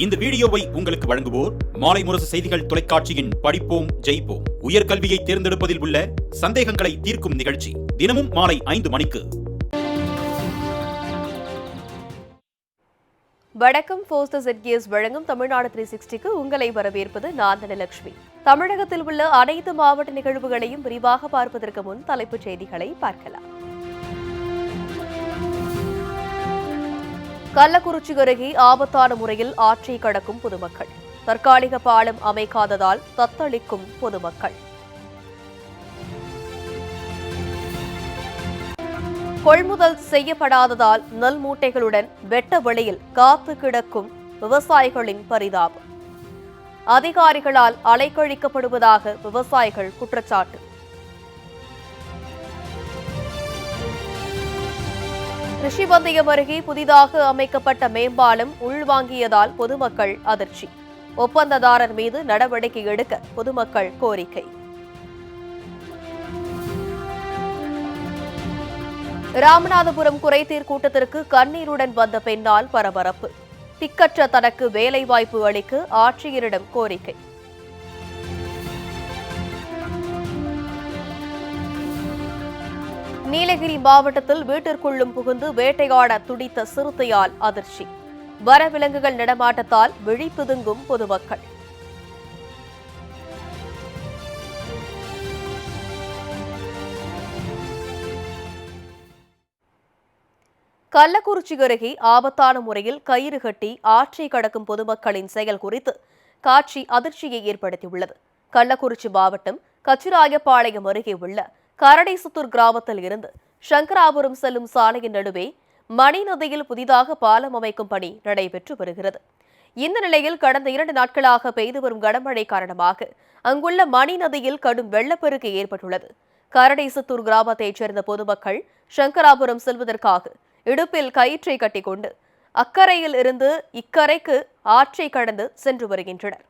இந்த வீடியோவை உங்களுக்கு வழங்குவோர் மாலை முரசு செய்திகள் தொலைக்காட்சியின் படிப்போம் ஜெயிப்போம் உயர்கல்வியை தேர்ந்தெடுப்பதில் உள்ள சந்தேகங்களை தீர்க்கும் நிகழ்ச்சி தினமும் மாலை 5 மணிக்கு. வணக்கம். போஸ்டர் ZKS வழங்கும் தமிழ்நாடு 360க்கு உங்களை வரவேற்பது நான் தனலட்சுமி. தமிழகத்தில் உள்ள அனைத்து மாவட்ட நிகழ்வுகளையும் விரிவாக பார்ப்பதற்கு முன் தலைப்புச் செய்திகளை பார்க்கலாம். கள்ளக்குறிச்சி அருகே ஆபத்தான முறையில் ஆற்றை கடக்கும் பொதுமக்கள். தற்காலிக பாலம் அமைக்காததால் தத்தளிக்கும் பொதுமக்கள். கொள்முதல் செய்யப்படாததால் நெல் மூட்டைகளுடன் வெட்ட வெளியில் காத்து கிடக்கும் விவசாயிகளின் பரிதாபம். அதிகாரிகளால் அலைக்கழிக்கப்படுவதாக விவசாயிகள் குற்றச்சாட்டு. ரிஷிவந்தயம் அருகே புதிதாக அமைக்கப்பட்ட மேம்பாலம் உள்வாங்கியதால் பொதுமக்கள் அதிர்ச்சி. ஒப்பந்ததாரர் மீது நடவடிக்கை எடுக்க பொதுமக்கள் கோரிக்கை. ராமநாதபுரம் குறைதீர் கூட்டத்திற்கு கண்ணீருடன் வந்த பெண்ணால் பரபரப்பு. திக்கற்ற தனக்கு வேலைவாய்ப்பு அளிக்க ஆட்சியரிடம் கோரிக்கை. நீலகிரி மாவட்டத்தில் வீட்டிற்குள்ளும் புகுந்து வேட்டையாட துடித்த சிறுத்தையால் அதிர்ச்சி. வனவிலங்குகள் நடமாட்டத்தால் விழிப்புதுங்கும் பொதுமக்கள். கள்ளக்குறிச்சி அருகே ஆபத்தான முறையில் கயிறு கட்டி ஆற்றை கடக்கும் பொதுமக்களின் செயல் குறித்து காட்சி அதிர்ச்சியை ஏற்படுத்தியுள்ளது. கள்ளக்குறிச்சி மாவட்டம் கச்சிராயப்பாளையம் அருகே உள்ள கரடைசுத்தூர் கிராமத்தில் இருந்து சங்கராபுரம் செல்லும் சாலையின் நடுவே மணி நதியில் புதிதாக பாலம் அமைக்கும் பணி நடைபெற்று வருகிறது. இந்த நிலையில் கடந்த 2 நாட்களாக பெய்து வரும் கனமழை காரணமாக அங்குள்ள மணி நதியில் கடும் வெள்ளப்பெருக்கு ஏற்பட்டுள்ளது. கரடைசுத்தூர் கிராமத்தைச் சேர்ந்த பொதுமக்கள் சங்கராபுரம் செல்வதற்காக இடுப்பில் கயிற்றை கட்டிக்கொண்டு அக்கரையில் இருந்து இக்கரைக்கு ஆற்றை கடந்து சென்று வருகின்றனர்.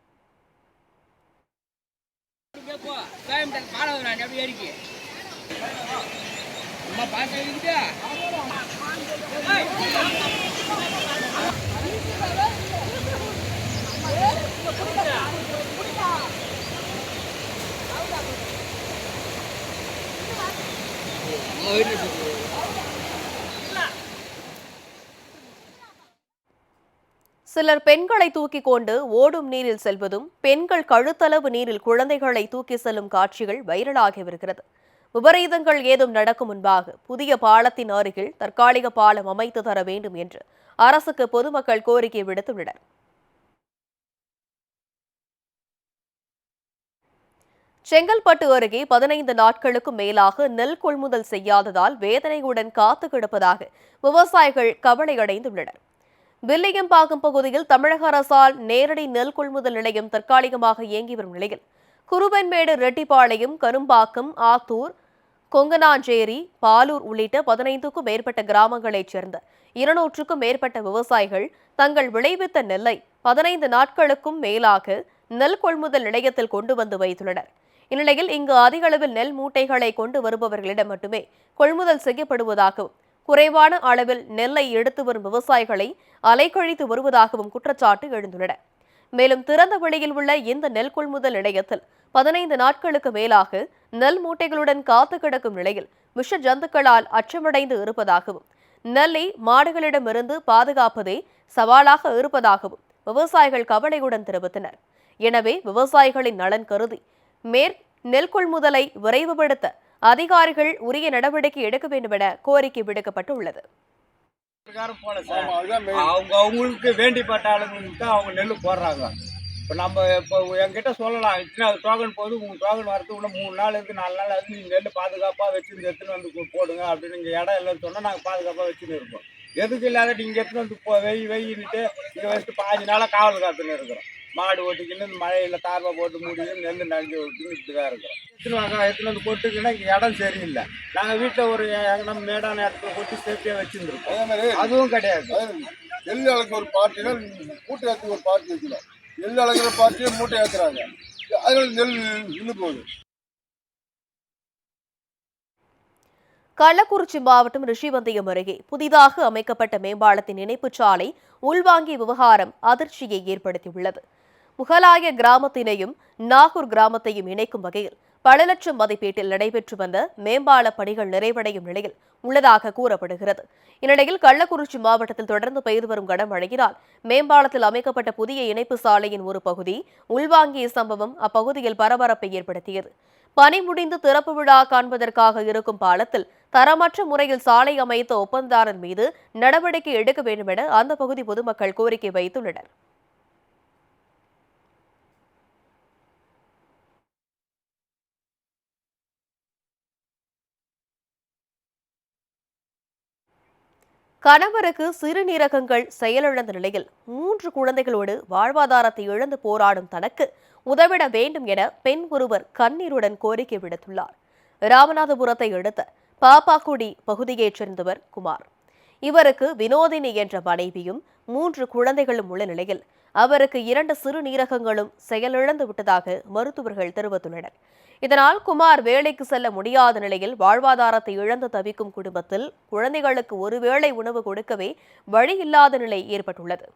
சிலர் பெண்களை தூக்கிக் கொண்டு ஓடும் நீரில் செல்வதும் பெண்கள் கழுத்தளவு நீரில் குழந்தைகளை தூக்கி செல்லும் காட்சிகள் வைரலாகி வருகிறது. விபரீதங்கள் ஏதும் நடக்கும் முன்பாக புதிய பாலத்தின் அருகில் தற்காலிக பாலம் அமைத்து தர வேண்டும் என்று அரசுக்கு பொதுமக்கள் கோரிக்கை விடுத்துள்ளனர். செங்கல்பட்டு அருகே 15 நாட்களுக்கும் மேலாக நெல் கொள்முதல் செய்யாததால் வேதனையுடன் காத்து கிடப்பதாக விவசாயிகள் கவலையடைந்துள்ளனர். வில்லியம்பாக்கம் பகுதியில் தமிழக அரசால் நேரடி நெல் கொள்முதல் நிலையம் தற்காலிகமாக இயங்கி வரும் நிலையில் குருவன்மேடு, ரெட்டிப்பாளையம், கரும்பாக்கம், ஆத்தூர், கொங்கனாஞ்சேரி, பாலூர் உள்ளிட்ட 15க்கும் மேற்பட்ட கிராமங்களைச் சேர்ந்த 200க்கும் மேற்பட்ட விவசாயிகள் தங்கள் விளைவித்த நெல்லை 15 நாட்களுக்கும் மேலாக நெல் கொள்முதல் நிலையத்தில் கொண்டு வந்து வைத்துள்ளனர். இந்நிலையில் இங்கு அதிக அளவில் நெல் மூட்டைகளை கொண்டு வருபவர்களிடம் மட்டுமே கொள்முதல் செய்யப்படுவதாகவும் குறைவான அளவில் நெல்லை எடுத்து வரும் விவசாயிகளை அலைக்கழித்து வருவதாகவும் குற்றச்சாட்டு எழுந்துள்ளன. மேலும் திறந்த வெளியில் உள்ள இந்த நெல் கொள்முதல் நிலையத்தில் 15 நாட்களுக்கு மேலாக நெல் மூட்டைகளுடன் காத்து கிடக்கும் நிலையில் விஷ ஜந்துக்களால் அச்சமடைந்து இருப்பதாகவும் நெல்லை மாடுகளிடமிருந்து பாதுகாப்பதே சவாலாக இருப்பதாகவும் விவசாயிகள் கவலையுடன் தெரிவித்தனர். எனவே விவசாயிகளின் நலன் கருதி நெல் கொள்முதலை விரைவுபடுத்த அதிகாரிகள் உரிய நடவடிக்கை எடுக்க வேண்டும் என கோரிக்கை விடுக்கப்பட்டுள்ளது. அவங்களுக்கு வேண்டிப்பட்ட ஆளுங்களுக்கு தான் அவங்க நெல் போடுறாங்க. இப்போ என்கிட்ட சொல்லலாம், அது டோக்கன் போது உங்கள் டோக்கன் வரது இன்னும் 3 நாள் இருக்குது, 4 நாள் அது நீங்கள் நெல் பாதுகாப்பாக வச்சுருந்து எடுத்துன்னு வந்து போடுங்க அப்படின்னு இங்கே இடம் இல்லைன்னு சொன்னால் நாங்கள் பாதுகாப்பாக வச்சுன்னு இருப்போம். எதுக்கு இல்லாதட்டு இங்கே எடுத்துன்னு வந்து வெயின்னுட்டு இங்கே வச்சுட்டு 5 நாளாக காவல் காத்துன்னு இருக்கிறோம். மாடு ஓட்டிக்கின்னு மழையில் தார்பா போட்டு மூடிக்கின்னு நெல் நனைஞ்சு ஓட்டின்னு இப்படி தான் இருக்கிறோம். எடுத்துன்னு வந்து கொட்டுக்குன்னா இங்கே இடம் சரியில்லை. நாங்கள் வீட்டில் ஒரு நம்ம மேடான இடத்துல கொட்டி சேஃப்டியாக வச்சுருந்துருக்கோம். அதே மாதிரி அதுவும் கிடையாது. நெல் அளவுக்கு ஒரு பார்ட்டினா மூட்டை ஏற்றுக்கு ஒரு பார்ட்டி வைக்கணும். நெல் அளக்கிற பார்ட்டியை மூட்டை ஏற்றுறாங்க, அதனால நெல் நின்று போகுது. கள்ளக்குறிச்சி மாவட்டம் ரிஷிவந்தயம் அருகே புதிதாக அமைக்கப்பட்ட மேம்பாலத்தின் இணைப்புச் சாலை உள்வாங்கிய விவகாரம் அதிர்ச்சியை ஏற்படுத்தியுள்ளது. முகலாய கிராமத்தினையும் நாகூர் கிராமத்தையும் இணைக்கும் வகையில் பல லட்சம் மதிப்பீட்டில் நடைபெற்று வந்த மேம்பால பணிகள் நிறைவடையும் நிலையில் உள்ளதாக கூறப்படுகிறது. இந்நிலையில் கள்ளக்குறிச்சி மாவட்டத்தில் தொடர்ந்து பெய்து வரும் கனமழையினால் மேம்பாலத்தில் அமைக்கப்பட்ட புதிய இணைப்பு சாலையின் ஒரு பகுதி உள்வாங்கிய சம்பவம் அப்பகுதியில் பரபரப்பை ஏற்படுத்தியது. பணி முடிந்து திறப்பு விழா காண்பதற்காக இருக்கும் பாலத்தில் தரமற்ற முறையில் சாலை அமைத்த ஒப்பந்ததாரர் மீது நடவடிக்கை எடுக்க வேண்டும் என அந்த பகுதி பொதுமக்கள் கோரிக்கை வைத்துள்ளனர். கணவருக்கு சிறுநீரகங்கள் செயலிழந்த நிலையில் 3 குழந்தைகளோடு வாழ்வாதாரத்தை இழந்து போராடும் தனக்கு உதவிட வேண்டும் என பெண் ஒருவர் கண்ணீருடன் கோரிக்கை விடுத்துள்ளார். ராமநாதபுரத்தை அடுத்த பாப்பாக்குடி பகுதியைச் சேர்ந்தவர் குமார். இவருக்கு வினோதினி என்ற மனைவியும் 3 குழந்தைகளும் உள்ள நிலையில் அவருக்கு 2 சிறுநீரகங்களும் செயலிழந்து விட்டதாக மருத்துவர்கள் தெரிவித்துள்ளனர். இதனால் குமார் வேலைக்கு செல்ல முடியாத நிலையில் வாழ்வாதாரத்தை இழந்து தவிக்கும் குடும்பத்தில் குழந்தைகளுக்கு ஒருவேளை உணவு கொடுக்கவே வழி இல்லாத நிலை ஏற்பட்டுள்ளது.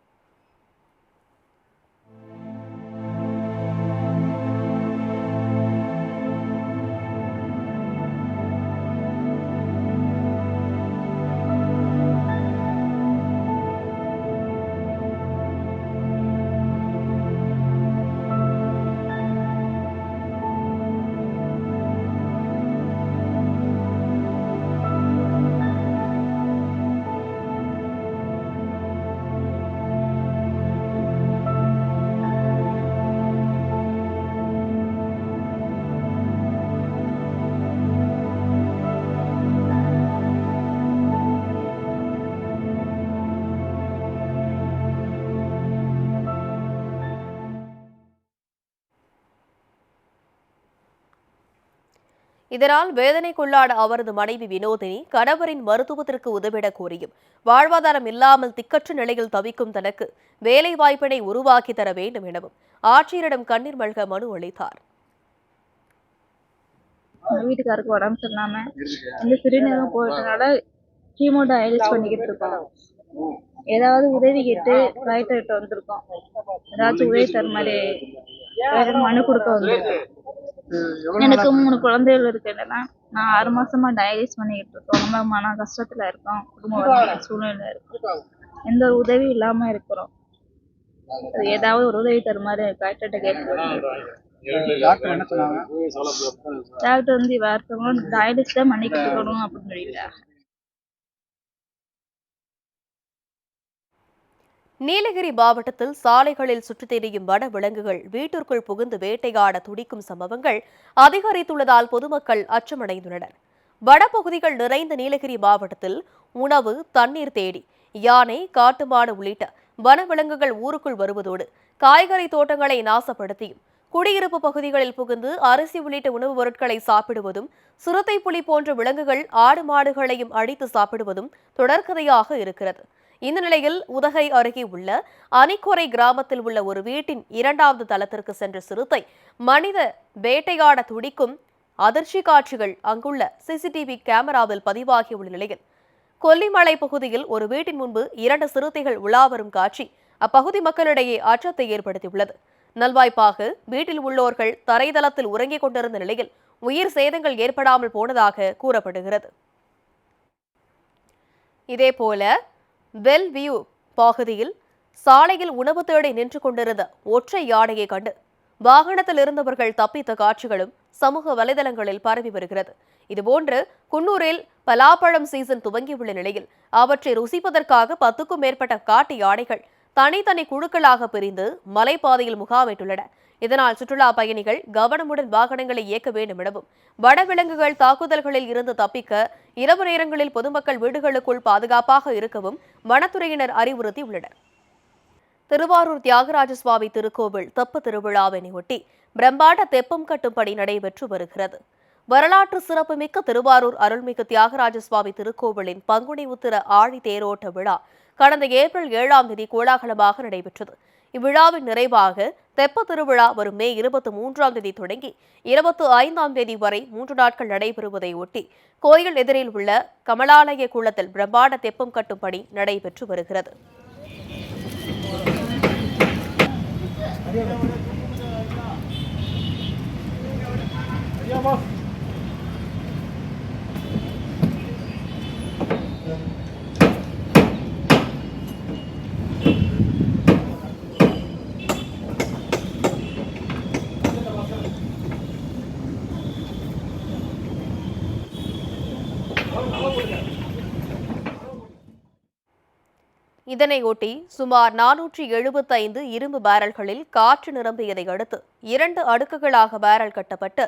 இதனால் வேதனைக்குள்ளான அவரது மனைவி வினோதினி கணவரின் மருத்துவத்திற்கு உதவிடக் கோரியும் வாழ்வாதாரம் இல்லாமல் திக்கற்ற நிலையில் தவிக்கும் தனக்கு வேலை வாய்ப்பினை உருவாக்கி தர வேண்டும் எனவும் ஆட்சியரிடம் கண்ணீர் மல்க மனு அளித்தார். வீட்டுக்காருக்கு உடம்பு சரியில்லாம இந்த சிறுநீரகம் போயிட்டனால கீமோ டயாலிஸ் பண்ணிக்கிட்டு இருக்கோம். ஏதாவது உதவி கேட்டு கலெக்டர்கிட்ட வந்திருக்கோம். ஏதாச்சும் உதவி தர மாதிரி மனு கொடுக்க வந்திருக்கோம். எனக்கு 3 குழந்தைகள் இருக்குன்னா நான் 6 மாசமா டயாலிஸ் பண்ணிக்கிட்டு இருக்கோம். ரொம்ப மன கஷ்டத்துல இருக்கோம். குடும்ப சூழ்நிலை இருக்கும். எந்த ஒரு உதவியும் இல்லாம இருக்கிறோம். ஏதாவது ஒரு உதவி தர மாதிரி கலெக்டர்கிட்ட கேட்டுருக்கோம். டாக்டர் வந்து வருத்தவங்க டயாலிஸ் தான் பண்ணிக்கிட்டு இருக்கணும் அப்படின்னு சொல்லிட்டாங்க. நீலகிரி மாவட்டத்தில் சாலைகளில் சுற்றித் திரியும் வன விலங்குகள் வீட்டிற்குள் புகுந்து வேட்டையாட துடிக்கும் சம்பவங்கள் அதிகரித்துள்ளதால் பொதுமக்கள் அச்சமடைந்துள்ளனர். வனப்பகுதிகள் நிறைந்த நீலகிரி மாவட்டத்தில் உணவு, தண்ணீர் தேடி யானை, காட்டுமாடு உள்ளிட்ட வனவிலங்குகள் ஊருக்குள் வருவதோடு காய்கறி தோட்டங்களை நாசப்படுத்தியும் குடியிருப்பு பகுதிகளில் புகுந்து அரிசி உள்ளிட்ட உணவுப் பொருட்களை சாப்பிடுவதும் சிறுத்தை, புலி போன்ற விலங்குகள் ஆடு மாடுகளையும் அடித்து சாப்பிடுவதும் தொடர்கதையாக இருக்கிறது. இந்த நிலையில் உதகை அருகே உள்ள அணிக்கொரை கிராமத்தில் உள்ள ஒரு வீட்டின் 2வது தளத்திற்கு சென்ற சிறுத்தை மனித வேட்டையாட துடிக்கும் அதிர்ச்சி காட்சிகள் அங்குள்ள சிசிடிவி கேமராவில் பதிவாகியுள்ள நிலையில் கொல்லிமலை பகுதியில் ஒரு வீட்டின் முன்பு 2 சிறுத்தைகள் உலாவரும் காட்சி அப்பகுதி மக்களிடையே அச்சத்தை ஏற்படுத்தியுள்ளது. நல்வாய்ப்பாக வீட்டில் உள்ளோர்கள் தரைதளத்தில் உறங்கிக் கொண்டிருந்த நிலையில் உயிர் சேதங்கள் ஏற்படாமல் போனதாக கூறப்படுகிறது. இதேபோல வெல் வியூ பகுதியில் சாலையில் உணவு தேடி நின்று கொண்டிருந்த ஒற்றை யானையை கண்டு வாகனத்தில் இருந்தவர்கள் தப்பித்த காட்சிகளும் சமூக வலைதளங்களில் பரவி வருகிறது. இதுபோன்று குன்னூரில் பலாப்பழம் சீசன் துவங்கியுள்ள நிலையில் அவற்றை ருசிப்பதற்காக 10க்கும் மேற்பட்ட காட்டு யானைகள் தனித்தனி குழுக்களாக பிரிந்து மலைப்பாதையில் முகாமிட்டுள்ளன. இதனால் சுற்றுலா பயணிகள் கவனமுடன் வாகனங்களை இயக்க வேண்டும் எனவும் வனவிலங்குகள் தாக்குதல்களில் இருந்து தப்பிக்க இரவு நேரங்களில் பொதுமக்கள் வீடுகளுக்குள் பாதுகாப்பாக இருக்கவும் வனத்துறையினர் அறிவுறுத்தியுள்ளனர். திருவாரூர் தியாகராஜ சுவாமி திருக்கோவில் தெப்ப திருவிழாவினையொட்டி பிரம்மாண்ட தெப்பம் கட்டும் பணி நடைபெற்று வருகிறது. வரலாற்று சிறப்புமிக்க திருவாரூர் அருள்மிகு தியாகராஜ சுவாமி திருக்கோவிலின் பங்குனி உத்திர ஆழி தேரோட்ட விழா கடந்த ஏப்ரல் 7ஆம் தேதி கோலாகலமாக நடைபெற்றது. இவ்விழாவின் நிறைவாக தெப்ப திருவிழா வரும் மே 23ஆம் தேதி தொடங்கி 25ஆம் தேதி வரை 3 நாட்கள் நடைபெறுவதை ஒட்டி கோயில் எதிரில் உள்ள கமலாலய குளத்தில் பிரம்மாண்ட தெப்பம் கட்டும் பணி நடைபெற்று வருகிறது. இதனையொட்டி சுமார் 475 இரும்பு பேரல்களில் காற்று நிரம்பியதை அடுத்து 2 அடுக்குகளாக பேரல் கட்டப்பட்டு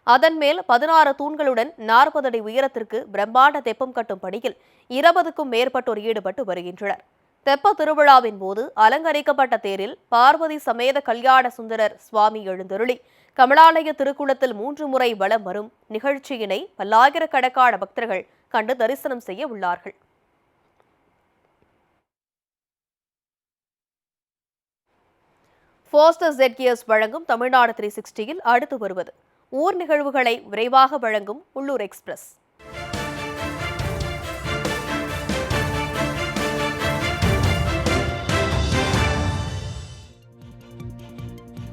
அதன் மேல் 16 தூண்களுடன் 40 அடி உயரத்திற்கு பிரம்மாண்ட தெப்பம் கட்டும் பணியில் 20க்கும் மேற்பட்டோர் ஈடுபட்டு வருகின்றனர். தெப்ப திருவிழாவின் போது அலங்கரிக்கப்பட்ட தேரில் பார்வதி சமேத கல்யாண சுந்தரர் சுவாமி எழுந்தருளி கமலாலய திருக்குளத்தில் 3 முறை வலம் வரும் நிகழ்ச்சியினை பல்லாயிரக்கணக்கான பக்தர்கள் கண்டு தரிசனம் செய்ய உள்ளார்கள். போஸ்டர் ZKS வழங்கும் தமிழ்நாடு 360யில் அடுத்து வருவது ஊர் நிகழ்வுகளை விரைவாக வழங்கும் உள்ளூர் எக்ஸ்பிரஸ்.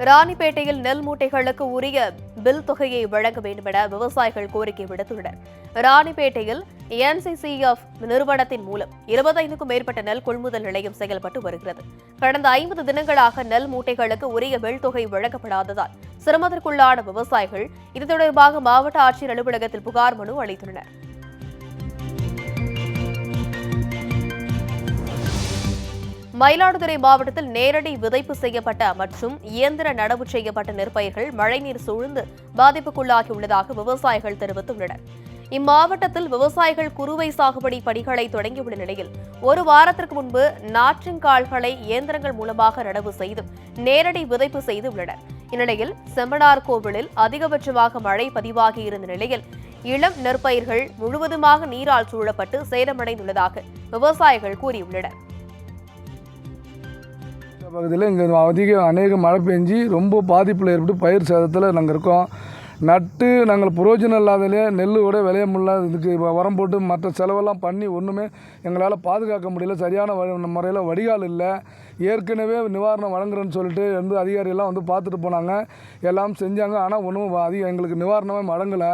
ராணிப்பேட்டையில் நெல் மூட்டைகளுக்கு உரிய பில் தொகையை வழங்க வேண்டுமென விவசாயிகள் கோரிக்கை விடுத்துள்ளனர். ராணிப்பேட்டையில் NCCF நிறுவனத்தின் மூலம் 25க்கும் மேற்பட்ட நெல் கொள்முதல் நிலையம் செயல்பட்டு வருகிறது. கடந்த 50 தினங்களாக நெல் மூட்டைகளுக்கு உரிய பில் தொகை வழங்கப்படாததால் சிரமத்திற்குள்ளான விவசாயிகள் இது தொடர்பாக மாவட்ட ஆட்சியர் அலுவலகத்தில் புகார் மனு அளித்துள்ளனர். மயிலாடுதுறை மாவட்டத்தில் நேரடி விதைப்பு செய்யப்பட்ட மற்றும் இயந்திர நடவு செய்யப்பட்ட நெற்பயிர்கள் மழைநீர் சூழ்ந்து பாதிப்புக்குள்ளாகியுள்ளதாக விவசாயிகள் தெரிவித்துள்ளனர். இம்மாவட்டத்தில் விவசாயிகள் குறுவை சாகுபடி பணிகளை தொடங்கியுள்ள நிலையில் ஒரு வாரத்திற்கு முன்பு நாற்றின்கால்களை இயந்திரங்கள் மூலமாக நடவு செய்து நேரடி விதைப்பு செய்துள்ளனர். இந்நிலையில் செம்பனார் கோவிலில் அதிகபட்சமாக மழை பதிவாகியிருந்த நிலையில் இளம் நெற்பயிர்கள் முழுவதுமாக நீரால் சூழப்பட்டு சேதமடைந்துள்ளதாக விவசாயிகள் கூறியுள்ளனர். பகுதியில் இங்கே அநேக மழை பெஞ்சு ரொம்ப பாதிப்பில் ஏற்பட்டு பயிர் சேதத்தில் நாங்கள் இருக்கோம். நட்டு நாங்கள் புரோஜனம் இல்லாதலே நெல்லோட விளைய முடியல. இதுக்கு உரம் போட்டு மற்ற செலவெல்லாம் பண்ணி ஒன்றுமே எங்களால் பாதுகாக்க முடியல. சரியான முறையில் வடிகால் இல்லை. ஏற்கனவே நிவாரணம் வழங்குறேன்னு சொல்லிட்டு அதிகாரியெல்லாம் வந்து பார்த்துட்டு போனாங்க, எல்லாம் செஞ்சாங்க. ஆனால் ஒன்றும் எங்களுக்கு நிவாரணமே வழங்கலை.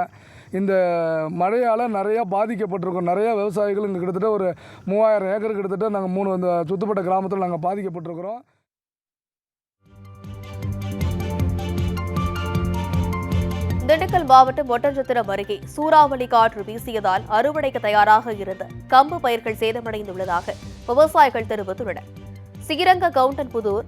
இந்த மழையால் நிறையா பாதிக்கப்பட்டிருக்கோம். நிறையா விவசாயிகள் இங்கே கிட்டத்தட்ட ஒரு 3000 ஏக்கர் கிட்டத்தட்ட நாங்கள் 3 சுத்தப்பட்ட கிராமத்தில் நாங்கள் பாதிக்கப்பட்டிருக்கிறோம். திண்டுக்கல் மாவட்டம் ஒட்டன்சத்திரம் அருகே சூறாவளி காற்று வீசியதால் அறுவடைக்கு தயாராக இருந்த கம்பு பயிர்கள் சேதமடைந்துள்ளதாக விவசாயிகள் தெரிவித்துள்ளனர். ஸ்ரீரங்க கவுண்டன்புதூர்,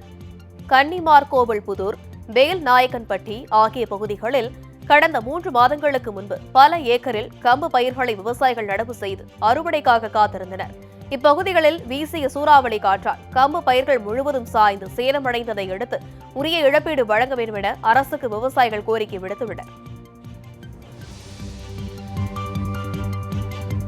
கன்னிமார்கோவில் புதூர், வேல் நாயக்கன்பட்டி ஆகிய பகுதிகளில் கடந்த 3 மாதங்களுக்கு முன்பு பல ஏக்கரில் கம்பு பயிர்களை விவசாயிகள் நடவு செய்து அறுவடைக்காக காத்திருந்தனர். இப்பகுதிகளில் வீசிய சூறாவளி காற்றால் கம்பு பயிர்கள் முழுவதும் சாய்ந்து சேதமடைந்ததை அடுத்து உரிய இழப்பீடு வழங்க வேண்டும் என அரசுக்கு விவசாயிகள் கோரிக்கை விடுத்துள்ளனர்.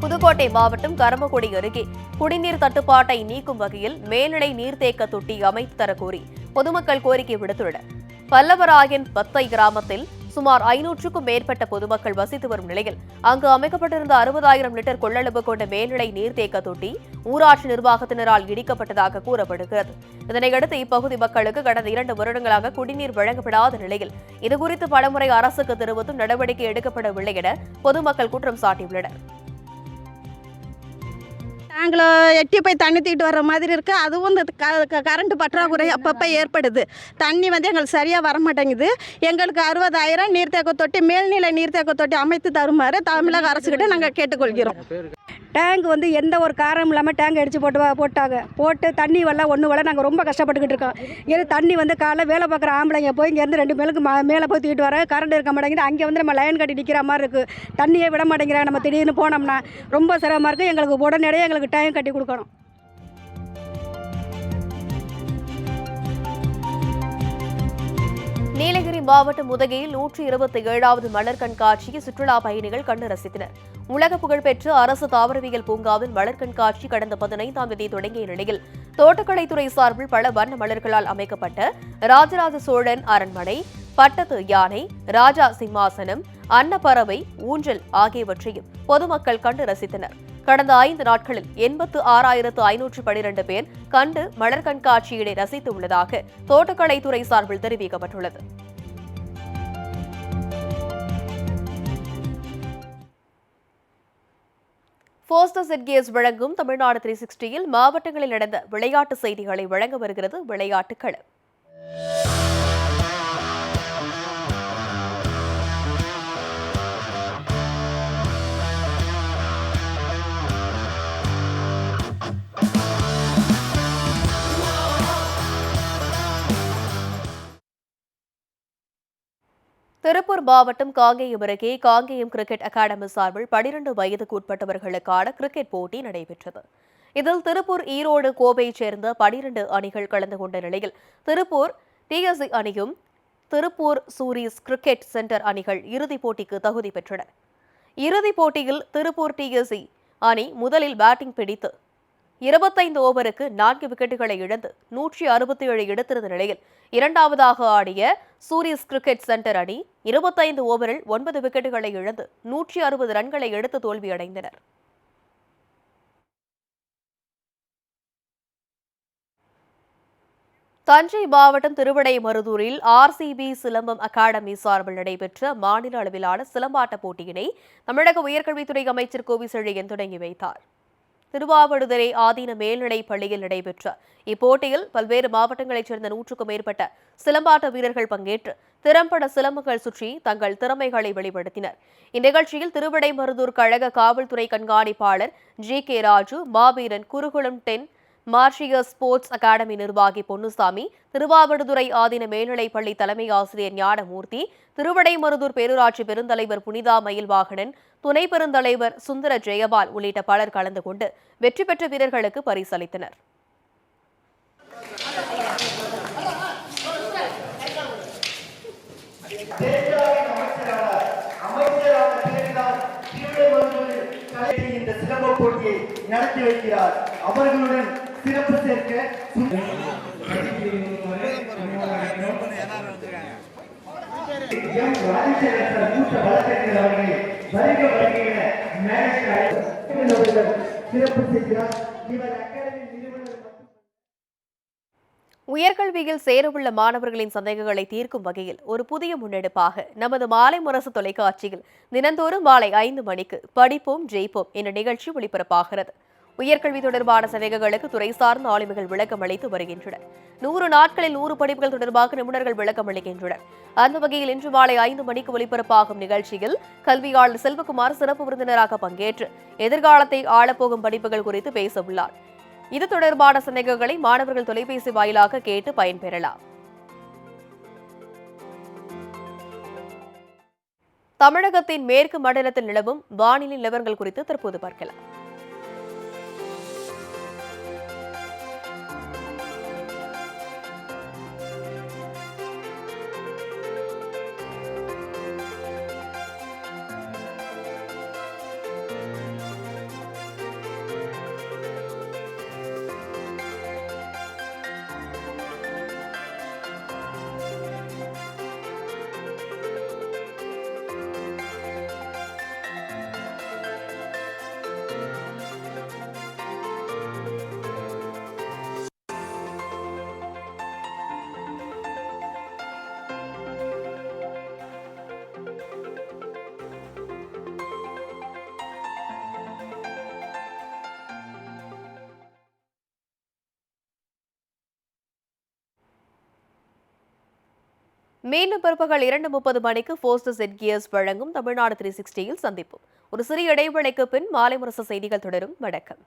புதுக்கோட்டை மாவட்டம் கரம்பக்குடி அருகே குடிநீர் தட்டுப்பாட்டை நீக்கும் வகையில் மேல்நிலை நீர்த்தேக்க தொட்டி அமைத்து தரக்கோரி பொதுமக்கள் கோரிக்கை விடுத்துள்ளனர். பல்லவராயன் பத்தை கிராமத்தில் சுமார் 500க்கும் மேற்பட்ட பொதுமக்கள் வசித்து வரும் நிலையில் அங்கு அமைக்கப்பட்டிருந்த 60,000 லிட்டர் கொள்ளளவு கொண்ட மேல்நிலை நீர்த்தேக்க தொட்டி ஊராட்சி நிர்வாகத்தினரால் இடிக்கப்பட்டதாக கூறப்படுகிறது. இதனையடுத்து இப்பகுதி மக்களுக்கு கடந்த 2 வருடங்களாக குடிநீர் வழங்கப்படாத நிலையில் இதுகுறித்து பலமுறை அரசுக்கு தெரிவித்தும் நடவடிக்கை எடுக்கப்படவில்லை என பொதுமக்கள் குற்றம் சாட்டியுள்ளனர். டேங்கில் எட்டி போய் தண்ணி தூக்கிட்டு வர்ற மாதிரி இருக்குது. அதுவும் இந்த கரண்ட் பற்றாக்குறை அப்பப்போ ஏற்படுது. தண்ணி வந்து எங்களுக்கு சரியாக வர மாட்டேங்குது. எங்களுக்கு 60,000 நீர்த்தேக்க தொட்டி, மேல்நிலை நீர்த்தேக்க தொட்டி அமைத்து தருமாறு தமிழக அரசுக்கிட்ட நாங்கள் கேட்டுக்கொள்கிறோம். டேங்க் வந்து எந்த ஒரு காரணம் இல்லாமல் டேங்க் அடித்து போட்டு தண்ணி வரல ஒன்று வரல. நாங்கள் ரொம்ப கஷ்டப்பட்டுக்கிட்டு இருக்கோம். ஏன்னா தண்ணி வந்து காலைல வேலை பார்க்குற ஆம்பளைங்க போய் இங்கேருந்து 2 மேலுக்கு மேலே போய் தூக்கிட்டு வர கரண்ட் இருக்க மாட்டேங்குது. அங்கே வந்து நம்ம லைன் கட்டி நிற்கிற மாதிரி இருக்குது. தண்ணியே விட மாட்டேங்கிறாங்க. நம்ம திடீர்னு போனோம்னா ரொம்ப சிரமமாக இருக்குது. எங்களுக்கு உடனடியாக எங்களுக்கு டேங்க் கட்டி கொடுக்கணும். நீலகிரி மாவட்டம் உதகையில் 127வது மலர் கண்காட்சியை சுற்றுலா பயணிகள் கண்டு ரசித்தனர். உலக புகழ்பெற்ற அரசு தாவரவியல் பூங்காவின் மலர் கண்காட்சி கடந்த 15ஆம் தேதி தொடங்கிய நிலையில் தோட்டக்கலைத்துறை சார்பில் பல வண்ண மலர்களால் அமைக்கப்பட்ட ராஜராஜ சோழன் அரண்மனை, பட்டத்து யானை, ராஜா சிம்மாசனம், அன்னப்பறவை, ஊஞ்சல் ஆகியவற்றையும் பொதுமக்கள் கண்டு ரசித்தனர். கடந்த 5 நாட்களில் 86,512 பேர் கண்டு மலர் கண்காட்சியினை ரசித்துள்ளதாக தோட்டக்கலைத்துறை சார்பில் தெரிவிக்கப்பட்டுள்ளது. போஸ்டர் ZGS வழங்கும் தமிழ்நாடு 360யில் மாவட்டங்களில் நடந்த விளையாட்டு செய்திகளை வழங்க வருகிறது விளையாட்டு களம். திருப்பூர் மாவட்டம் காங்கேயம் அருகே காங்கேயம் கிரிக்கெட் அகாடமி சார்பில் 12 வயதுக்கு உட்பட்டவர்களுக்கான கிரிக்கெட் போட்டி நடைபெற்றது. இதில் திருப்பூர், ஈரோடு, கோவையைச் சேர்ந்த 12 அணிகள் கலந்து கொண்ட நிலையில் திருப்பூர் TSC அணியும் திருப்பூர் சூரிஸ் கிரிக்கெட் சென்டர் அணிகள் இறுதிப் போட்டிக்கு தகுதி பெற்றனர். இறுதிப் போட்டியில் திருப்பூர் TSC அணி முதலில் பேட்டிங் பிடித்து 25 ஓவருக்கு 4 விக்கெட்டுகளை இழந்து 167 எடுத்திருந்த நிலையில் இரண்டாவதாக ஆடிய சூரிஸ் கிரிக்கெட் சென்டர் அணி 25 ஓவரில் 9 விக்கெட்டுகளை இழந்து 160 ரன்களை எடுத்து தோல்வியடைந்தனர். தஞ்சை மாவட்டம் திருவிடைமருதூரில் RCB சிலம்பம் அகாடமி சார்பில் நடைபெற்ற மாநில அளவிலான சிலம்பாட்ட போட்டியினை தமிழக உயர்கல்வித்துறை அமைச்சர் கோவிசெழியன் தொடங்கி வைத்தார். திருவாவடுதுறை ஆதீன மேல்நிலைப் பள்ளியில் நடைபெற்ற இப்போட்டியில் பல்வேறு மாவட்டங்களைச் சேர்ந்த 100க்கும் மேற்பட்ட சிலம்பாட்ட வீரர்கள் பங்கேற்று திறம்பட சிலம்புகள் சுற்றி தங்கள் திறமைகளை வெளிப்படுத்தினர். இந்நிகழ்ச்சியில் திருவிடைமருதூர் கழக காவல்துறை கண்காணிப்பாளர் GK ராஜு, மாவீரன், குருகுளம் 10 மார்ஷியல் ஸ்போர்ட்ஸ் அகாடமி நிர்வாகி பொன்னுசாமி, திருவாவடுதுறை ஆதீன மேல்நிலைப் பள்ளி தலைமை ஆசிரியர் ஞானமூர்த்தி, திருவிடைமருதூர் பேரூராட்சி பெருந்தலைவர் புனிதா மயில்வாகனன், துணை பெருந்தலைவர் சுந்தர ஜெயபால் உள்ளிட்ட பலர் கலந்து கொண்டு வெற்றி பெற்ற வீரர்களுக்கு பரிசளித்தனர். இந்த சிலம்ப போட்டியை நடத்தி வைக்கிறார். அவர்களுடன் சிறப்பு சேர்க்க உயர்கல்வியில் சேரவுள்ள மாணவர்களின் சந்தேகங்களை தீர்க்கும் வகையில் ஒரு புதிய முன்னெடுப்பாக நமது மாலை முரசு தொலைக்காட்சியில் தினந்தோறும் மாலை 5 மணிக்கு படிப்போம் ஜெயிப்போம் என்ற நிகழ்ச்சி ஒளிபரப்பாகிறது. உயர்கல்வி தொடர்பான சந்தேகங்களுக்கு துறை சார்ந்த ஆளுமைகள் விளக்கம் அளித்து வருகின்றனர். 100 நாட்களில் 100 படிப்புகள் தொடர்பாக நிபுணர்கள் விளக்கம் அளிக்கின்றனர். அந்த வகையில் இன்று மாலை 5 மணிக்கு ஒலிபரப்பாகும் நிகழ்ச்சியில் கல்வியாளர் செல்வகுமார் சிறப்பு விருந்தினராக பங்கேற்று எதிர்காலத்தை ஆளப்போகும் படிப்புகள் குறித்து பேச உள்ளார். இது தொடர்பான சந்தேகங்களை மாணவர்கள் தொலைபேசி வாயிலாக கேட்டு பயன்பெறலாம். தமிழகத்தின் மேற்கு மண்டலத்தில் நிலவும் வானிலை நிலவரங்கள் குறித்து தற்போது பார்க்கலாம். மீண்டும் பிற்பகல் 2:30 மணிக்கு போஸ்டர் ZGS வழங்கும் தமிழ்நாடு 360யில் சந்திப்போம். ஒரு சிறிய இடைவேளைக்கு பின் மாலை முரசு செய்திகள் தொடரும். வணக்கம்.